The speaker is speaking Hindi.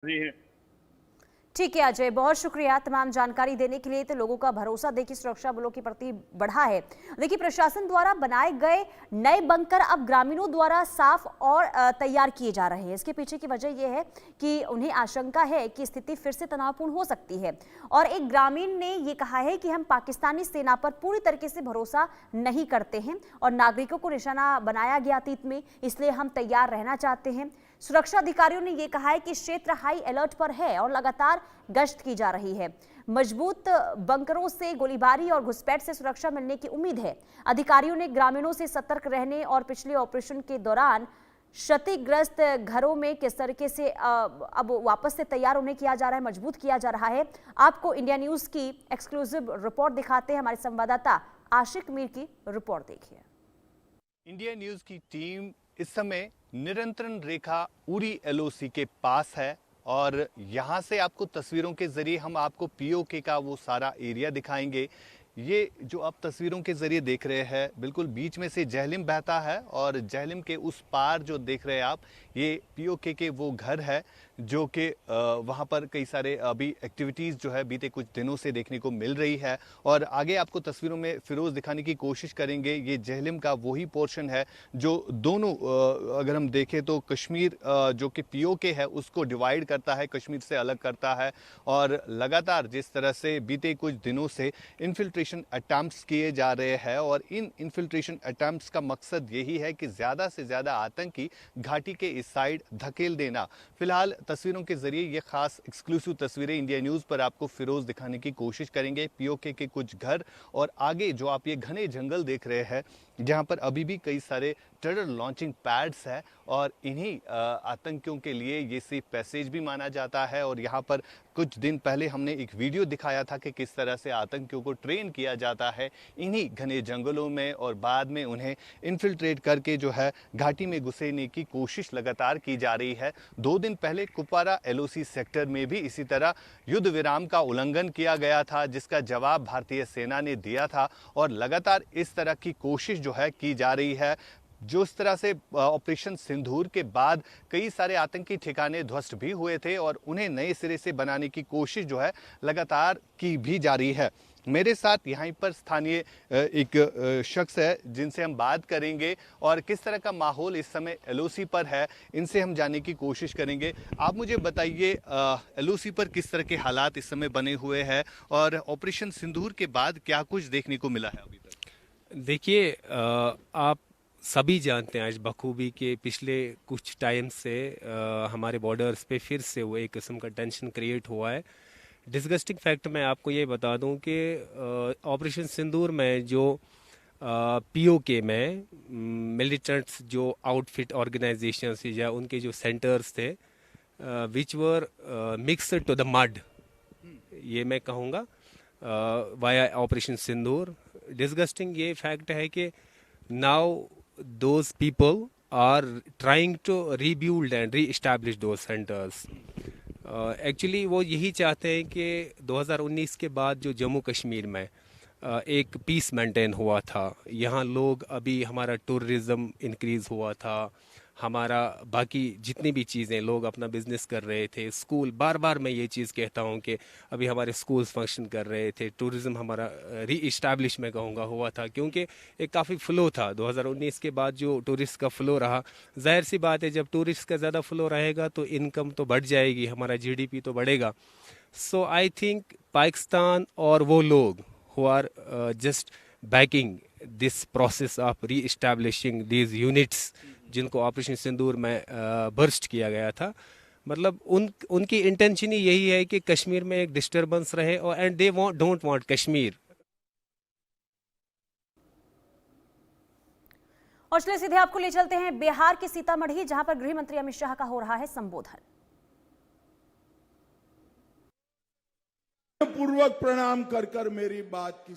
रही है। ठीक है अजय, बहुत शुक्रिया तमाम जानकारी देने के लिए। तो लोगों का भरोसा देखिए सुरक्षा बलों के प्रति बढ़ा है। देखिए प्रशासन द्वारा बनाए गए नए बंकर अब ग्रामीणों द्वारा साफ और तैयार किए जा रहे हैं। इसके पीछे की वजह यह है कि उन्हें आशंका है कि स्थिति फिर से तनावपूर्ण हो सकती है। और एक ग्रामीण ने यह कहा है कि हम पाकिस्तानी सेना पर पूरी तरीके से भरोसा नहीं करते हैं और नागरिकों को निशाना बनाया गया अतीत में, इसलिए हम तैयार रहना चाहते हैं। सुरक्षा अधिकारियों ने यह कहा है कि क्षेत्र हाई अलर्ट पर है और लगातार गश्त की जा रही है। मजबूत बंकरों से गोलीबारी और घुसपैठ से सुरक्षा मिलने की उम्मीद है। अधिकारियों ने ग्रामीणों से सतर्क रहने और पिछले ऑपरेशन के दौरान क्षतिग्रस्त घरों में किस तरीके से अब वापस से तैयार उन्हें किया जा रहा है, मजबूत किया जा रहा है। आपको इंडिया न्यूज की एक्सक्लूसिव रिपोर्ट दिखाते हैं। हमारे संवाददाता आशिक मीर की रिपोर्ट देखिए। इंडिया न्यूज की टीम इस समय नियंत्रण रेखा उरी एलओसी के पास है और यहाँ से आपको तस्वीरों के जरिए हम आपको पीओके का वो सारा एरिया दिखाएंगे। ये जो आप तस्वीरों के जरिए देख रहे हैं, बिल्कुल बीच में से जहलिम बहता है और जहलिम के उस पार जो देख रहे हैं आप, ये पीओके के वो घर है जो कि वहाँ पर कई सारे अभी एक्टिविटीज़ जो है बीते कुछ दिनों से देखने को मिल रही है। और आगे आपको तस्वीरों में फिरोज दिखाने की कोशिश करेंगे। ये जहलिम का वही पोर्शन है जो दोनों अगर हम देखें तो कश्मीर जो कि पीओके है उसको डिवाइड करता है, कश्मीर से अलग करता है। और लगातार जिस तरह से बीते कुछ दिनों से इन्फिल्ट्रेशन अटैम्प्ट्स किए जा रहे हैं और इन इन्फिल्ट्रेशन अटैम्प्ट्स का मकसद यही है कि ज़्यादा से ज़्यादा आतंकी घाटी के इस साइड धकेल देना। फिलहाल तस्वीरों के जरिए ये खास एक्सक्लूसिव तस्वीरें इंडिया न्यूज़ पर आपको फिरोज दिखाने की कोशिश करेंगे। पीओके के कुछ घर और आगे जो आप ये घने जंगल देख रहे हैं जहां पर अभी भी कई सारे टेरर लॉन्चिंग पैड्स है और इन्हीं आतंकियों के लिए ये सेफ पैसेज भी माना जाता है। और यहाँ पर कुछ दिन पहले हमने एक वीडियो दिखाया था कि किस तरह से आतंकियों को ट्रेन किया जाता है इन्हीं घने जंगलों में और बाद में उन्हें इन्फिल्ट्रेट करके जो है घाटी में घुसेने की कोशिश लगातार की जा रही है। 2 दिन पहले कुपवारा एलओसी सेक्टर में भी इसी तरह युद्ध विराम का उल्लंघन किया गया था, जिसका जवाब भारतीय सेना ने दिया था। और लगातार इस तरह की कोशिश जो है की जा रही है। जो इस तरह से ऑपरेशन सिंदूर के बाद कई सारे आतंकी ठिकाने ध्वस्त भी हुए थे और उन्हें नए सिरे से बनाने की कोशिश जो है लगातार की भी जा रही है। मेरे साथ यहाँ पर स्थानीय एक शख्स है जिनसे हम बात करेंगे और किस तरह का माहौल इस समय एलओसी पर है इनसे हम जानने की कोशिश करेंगे। आप मुझे बताइए एलओसी पर किस तरह के हालात इस समय बने हुए हैं और ऑपरेशन सिंदूर के बाद क्या कुछ देखने को मिला है अभी तक? देखिए, आप सभी जानते हैं आज बखूबी के पिछले कुछ टाइम से हमारे बॉर्डर्स पे फिर से वो एक किस्म का टेंशन क्रिएट हुआ है। डिस्गस्टिंग फैक्ट मैं आपको ये बता दूं कि ऑपरेशन सिंदूर में जो पीओके में मिलिटेंट्स जो आउटफिट ऑर्गेनाइजेशंस या उनके जो सेंटर्स थे विच वर मिक्सड टू द मड, ये मैं कहूँगा वाया ऑपरेशन सिंदूर। डिस्गस्टिंग ये फैक्ट है कि now those people are trying to rebuild and re-establish those centers. Actually वो यही चाहते हैं कि 2019 के बाद जो जम्मू कश्मीर में एक पीस मेंटेन हुआ था, यहाँ लोग अभी हमारा टूरिज़्म इंक्रीज़ हुआ था, हमारा बाकी जितनी भी चीज़ें लोग अपना बिजनेस कर रहे थे, स्कूल, बार बार मैं ये चीज़ कहता हूँ कि अभी हमारे स्कूल्स फंक्शन कर रहे थे, टूरिज़्म हमारा री इस्टेब्लिश मैं कहूँगा हुआ था क्योंकि एक काफ़ी फ़्लो था 2019 के बाद जो टूरिस्ट का फ़्लो रहा। जाहिर सी बात है जब टूरिस्ट का ज़्यादा फ़्लो रहेगा तो इनकम तो बढ़ जाएगी, हमारा जीडीपी तो बढ़ेगा। सो आई थिंक पाकिस्तान और वो लोग who are just backing this process of re-establishing these units जिनको ऑपरेशन सिंदूर में बर्स्ट किया गया था, मतलब उनकी इंटेंशन ही यही है कि कश्मीर में एक डिस्टर्बेंस रहे और and they don't want Kashmir. और चलिए सीधे आपको ले चलते हैं बिहार के सीतामढ़ी, जहां पर गृह मंत्री अमित शाह का हो रहा है संबोधन। पूर्वक प्रणाम कर मेरी बात की